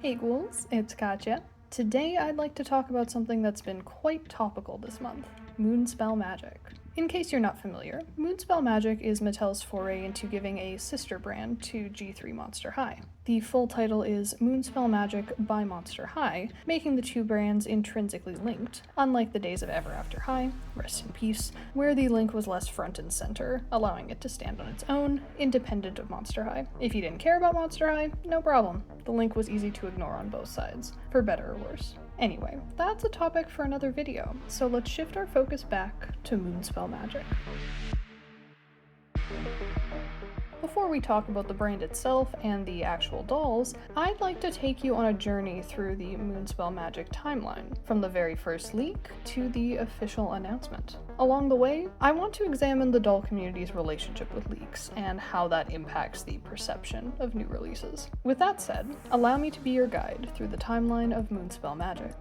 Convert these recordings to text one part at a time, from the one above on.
Hey ghouls, it's Katya. Today I'd like to talk about something that's been quite topical this month, Moonspell Magic. In case you're not familiar, Moonspell Magic is Mattel's foray into giving a sister brand to G3 Monster High. The full title is Moonspell Magic by Monster High, making the two brands intrinsically linked, unlike the days of Ever After High, rest in peace, where the link was less front and center, allowing it to stand on its own, independent of Monster High. If you didn't care about Monster High, no problem. The link was easy to ignore on both sides, for better or worse. Anyway, that's a topic for another video, so let's shift our focus back to Moonspell Magic. Before we talk about the brand itself and the actual dolls, I'd like to take you on a journey through the Moonspell Magic timeline, from the very first leak to the official announcement. Along the way, I want to examine the doll community's relationship with leaks and how that impacts the perception of new releases. With that said, allow me to be your guide through the timeline of Moonspell Magic.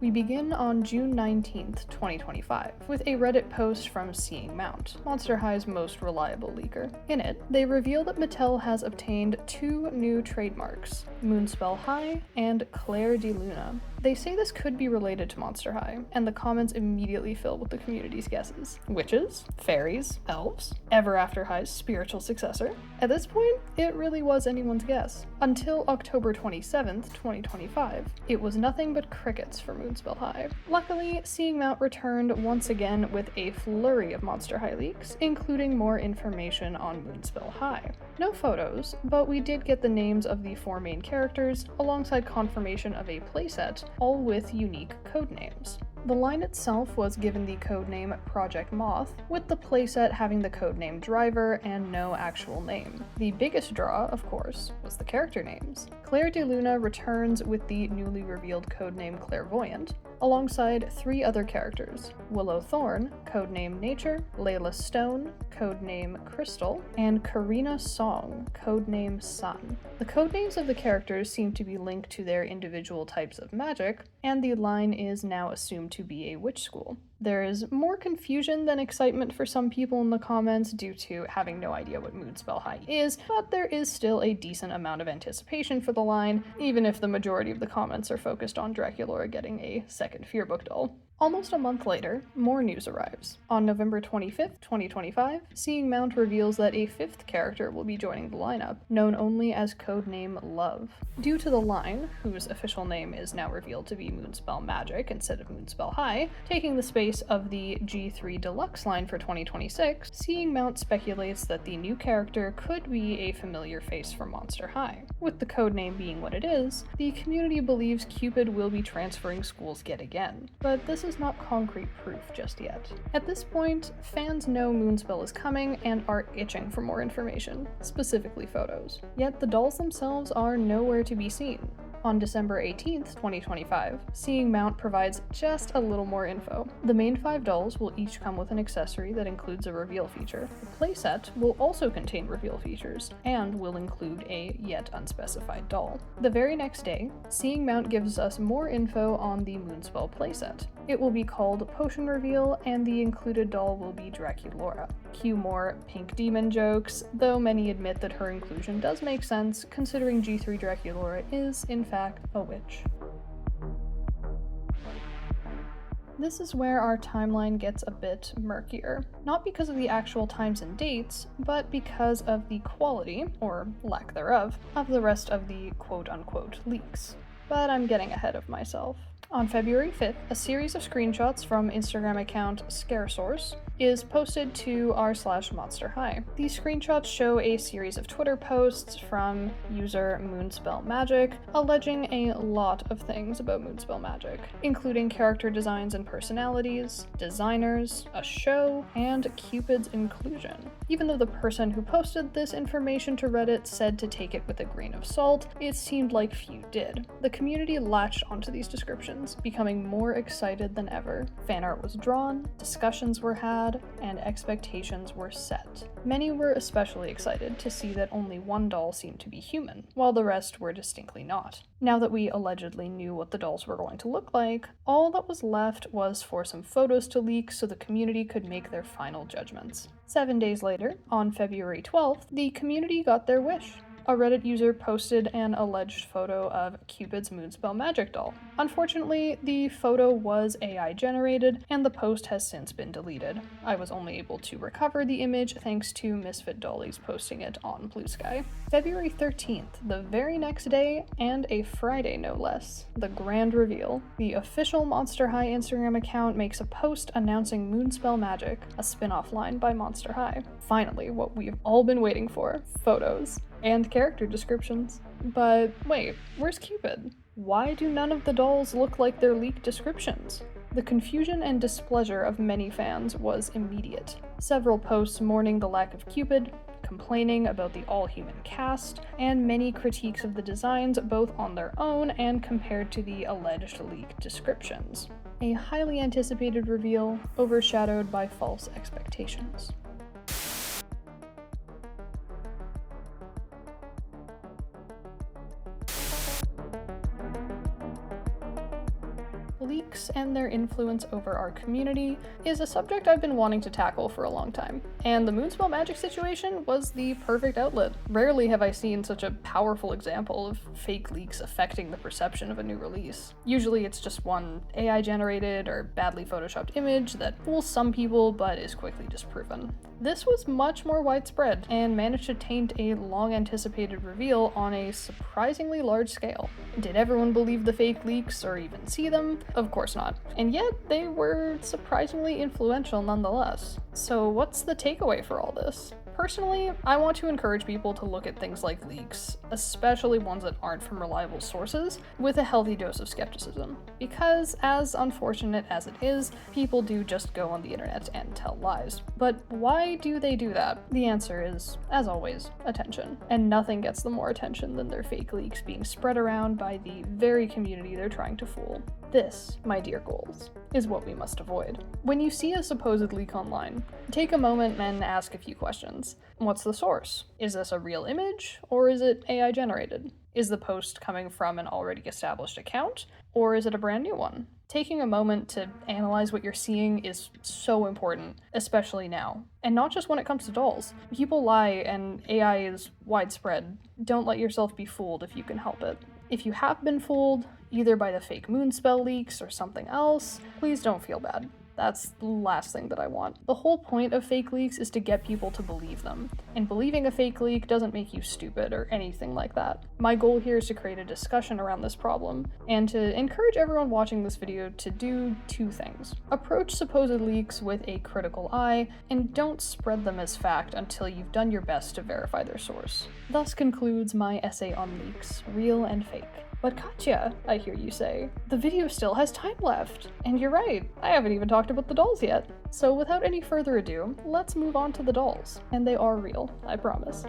We begin on June 19th, 2025, with a Reddit post from Seeing Mount, Monster High's most reliable leaker. In it, they reveal that Mattel has obtained two new trademarks, Moonspell High and Claire de Luna. They say this could be related to Monster High, and the comments immediately fill with the community's guesses. Witches, fairies, elves, Ever After High's spiritual successor. At this point, it really was anyone's guess. Until October 27th, 2025, it was nothing but crickets for Moonspell High. Luckily, Seeing Mount returned once again with a flurry of Monster High leaks, including more information on Moonspell High. No photos, but we did get the names of the four main characters, alongside confirmation of a playset, all with unique codenames. The line itself was given the codename Project Moth, with the playset having the codename Driver and no actual name. The biggest draw, of course, was the character names. Claire de Luna returns with the newly revealed codename Clairvoyant, alongside three other characters: Willow Thorn, codename Nature, Layla Stone, codename Crystal, and Karina Song, codename Sun. The codenames of the characters seem to be linked to their individual types of magic, and the line is now assumed to be a witch school. There is more confusion than excitement for some people in the comments due to having no idea what Moonspell High is, but there is still a decent amount of anticipation for the line, even if the majority of the comments are focused on Draculaura getting a second Fearbook doll. Almost a month later, more news arrives. On November 25th, 2025, Seeing Mount reveals that a fifth character will be joining the lineup, known only as codename Love. Due to the line, whose official name is now revealed to be Moonspell Magic instead of Moonspell High, taking the space of the G3 Deluxe line for 2026, Seeing Mount speculates that the new character could be a familiar face from Monster High. With the codename being what it is, the community believes Cupid will be transferring schools yet again, but this is not concrete proof just yet. At this point, fans know Moonspell is coming and are itching for more information, specifically photos. Yet the dolls themselves are nowhere to be seen. On December 18th, 2025, Seeing Mount provides just a little more info. The main 5 dolls will each come with an accessory that includes a reveal feature. The playset will also contain reveal features, and will include a yet unspecified doll. The very next day, Seeing Mount gives us more info on the Moonspell playset. It will be called Potion Reveal, and the included doll will be Draculaura. Cue more pink demon jokes, though many admit that her inclusion does make sense, considering G3 Draculaura is, in fact, a witch. This is where our timeline gets a bit murkier. Not because of the actual times and dates, but because of the quality, or lack thereof, of the rest of the quote-unquote leaks. But I'm getting ahead of myself. On February 5th, a series of screenshots from Instagram account ScareSource is posted to r/Monster High. These screenshots show a series of Twitter posts from user Moonspell Magic, alleging a lot of things about Moonspell Magic, including character designs and personalities, designers, a show, and Cupid's inclusion. Even though the person who posted this information to Reddit said to take it with a grain of salt, it seemed like few did. The community latched onto these descriptions, becoming more excited than ever. Fan art was drawn, discussions were had, and expectations were set. Many were especially excited to see that only one doll seemed to be human, while the rest were distinctly not. Now that we allegedly knew what the dolls were going to look like, all that was left was for some photos to leak so the community could make their final judgments. 7 days later, on February 12th, the community got their wish. a Reddit user posted an alleged photo of Cupid's Moonspell Magic doll. Unfortunately, the photo was AI generated, and the post has since been deleted. I was only able to recover the image thanks to Misfit Dollies posting it on Blue Sky. February 13th, the very next day, and a Friday no less, the grand reveal. The official Monster High Instagram account makes a post announcing Moonspell Magic, a spin-off line by Monster High. Finally, what we've all been waiting for: photos and character descriptions. But wait, where's Cupid? Why do none of the dolls look like their leaked descriptions? The confusion and displeasure of many fans was immediate. Several posts mourning the lack of Cupid, complaining about the all-human cast, and many critiques of the designs both on their own and compared to the alleged leaked descriptions. A highly anticipated reveal overshadowed by false expectations. Leaks and their influence over our community is a subject I've been wanting to tackle for a long time, and the Moonspell Magic situation was the perfect outlet. Rarely have I seen such a powerful example of fake leaks affecting the perception of a new release. Usually it's just one AI-generated or badly photoshopped image that fools some people but is quickly disproven. This was much more widespread and managed to taint a long-anticipated reveal on a surprisingly large scale. Did everyone believe the fake leaks or even see them? Of course not. And yet, they were surprisingly influential nonetheless. So what's the takeaway for all this? Personally, I want to encourage people to look at things like leaks, especially ones that aren't from reliable sources, with a healthy dose of skepticism. Because, as unfortunate as it is, people do just go on the internet and tell lies. But why do they do that? The answer is, as always, attention. And nothing gets them more attention than their fake leaks being spread around by the very community they're trying to fool. This, my dear ghouls, is what we must avoid. When you see a supposed leak online, take a moment and ask a few questions. What's the source? Is this a real image, or is it AI generated? Is the post coming from an already established account, or is it a brand new one? Taking a moment to analyze what you're seeing is so important, especially now. And not just when it comes to dolls. People lie and AI is widespread. Don't let yourself be fooled if you can help it. If you have been fooled, either by the fake Moonspell leaks or something else, please don't feel bad. That's the last thing that I want. The whole point of fake leaks is to get people to believe them, and believing a fake leak doesn't make you stupid or anything like that. My goal here is to create a discussion around this problem, and to encourage everyone watching this video to do two things. Approach supposed leaks with a critical eye, and don't spread them as fact until you've done your best to verify their source. Thus concludes my essay on leaks, real and fake. But Katya, I hear you say, the video still has time left. And you're right, I haven't even talked about the dolls yet. So without any further ado, let's move on to the dolls. And they are real, I promise.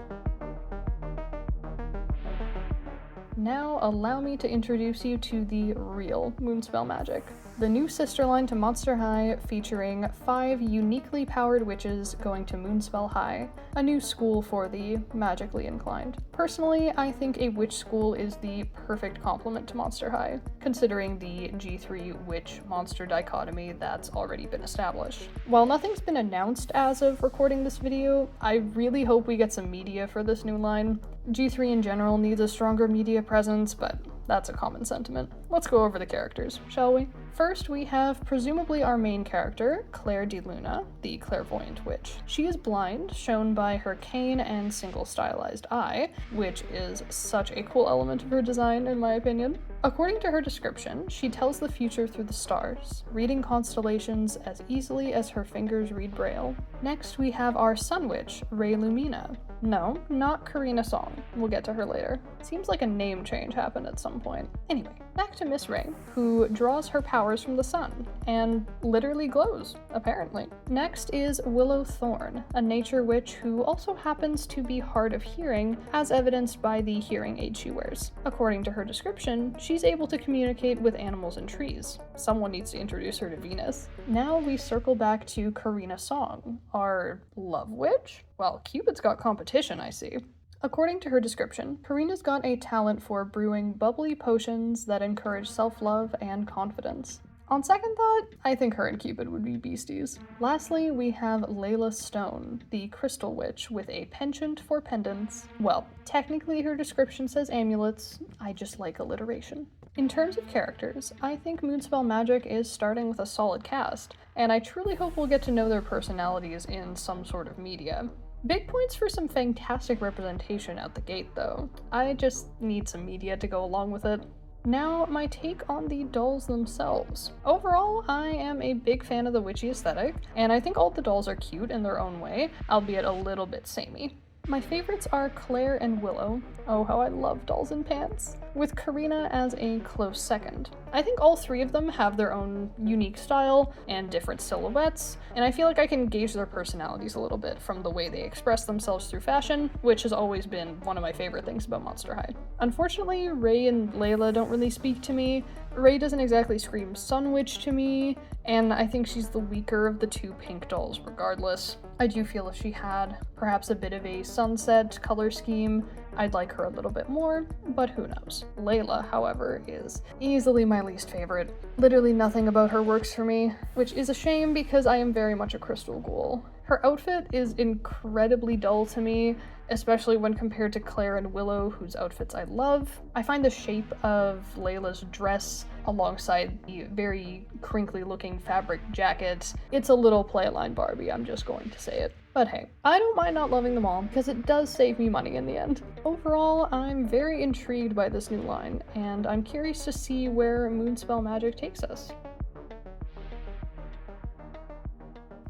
Now allow me to introduce you to the real Moonspell Magic, the new sister line to Monster High, featuring 5 uniquely powered witches going to Moonspell High, a new school for the magically inclined. Personally, I think a witch school is the perfect complement to Monster High, considering the G3 witch-monster dichotomy that's already been established. While nothing's been announced as of recording this video, I really hope we get some media for this new line. G3 in general needs a stronger media presence, but that's a common sentiment. Let's go over the characters, shall we? First, we have presumably our main character, Claire de Luna, the clairvoyant witch. She is blind, shown by her cane and single stylized eye, which is such a cool element of her design, in my opinion. According to her description, she tells the future through the stars, reading constellations as easily as her fingers read Braille. Next, we have our sun witch, Ray Lumina. No, not Karina Song. We'll get to her later. Seems like a name change happened at some point. Anyway, back to Miss Ray, who draws her powers from the sun, and literally glows, apparently. Next is Willow Thorn, a nature witch who also happens to be hard of hearing, as evidenced by the hearing aid she wears. According to her description, she's able to communicate with animals and trees. Someone needs to introduce her to Venus. Now we circle back to Karina Song, our love witch? Well, Cupid's got competition, I see. According to her description, Karina's got a talent for brewing bubbly potions that encourage self-love and confidence. On second thought, I think her and Cupid would be beasties. Lastly, we have Layla Stone, the Crystal Witch with a penchant for pendants. Well, technically her description says amulets, I just like alliteration. In terms of characters, I think Moonspell Magic is starting with a solid cast, and I truly hope we'll get to know their personalities in some sort of media. Big points for some fantastic representation out the gate though. I just need some media to go along with it. Now, my take on the dolls themselves. Overall, I am a big fan of the witchy aesthetic, and I think all the dolls are cute in their own way, albeit a little bit samey. My favorites are Claire and Willow. Oh, how I love dolls in pants. With Karina as a close second. I think all three of them have their own unique style and different silhouettes, and I feel like I can gauge their personalities a little bit from the way they express themselves through fashion, which has always been one of my favorite things about Monster High. Unfortunately, Ray and Layla don't really speak to me. Ray doesn't exactly scream Sun Witch to me, and I think she's the weaker of the two pink dolls regardless. I do feel if she had perhaps a bit of a sunset color scheme, I'd like her a little bit more, but who knows. Layla, however, is easily my least favorite. Literally nothing about her works for me, which is a shame because I am very much a crystal ghoul. Her outfit is incredibly dull to me, especially when compared to Claire and Willow, whose outfits I love. I find the shape of Layla's dress alongside the very crinkly looking fabric jacket, it's a little Playline Barbie, I'm just going to say it. But hey, I don't mind not loving them all because it does save me money in the end. Overall, I'm very intrigued by this new line, and I'm curious to see where Moonspell Magic takes us.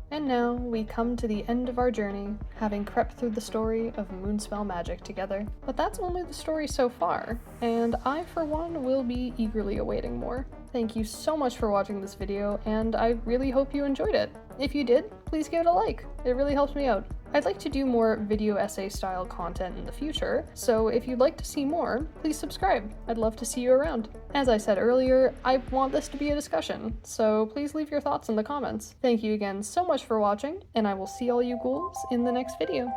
And now we come to the end of our journey, having crept through the story of Moonspell Magic together. But that's only the story so far, and I for one will be eagerly awaiting more. Thank you so much for watching this video, and I really hope you enjoyed it. If you did, please give it a like, it really helps me out. I'd like to do more video essay style content in the future, so if you'd like to see more, please subscribe. I'd love to see you around. As I said earlier, I want this to be a discussion, so please leave your thoughts in the comments. Thank you again so much for watching, and I will see all you ghouls in the next video.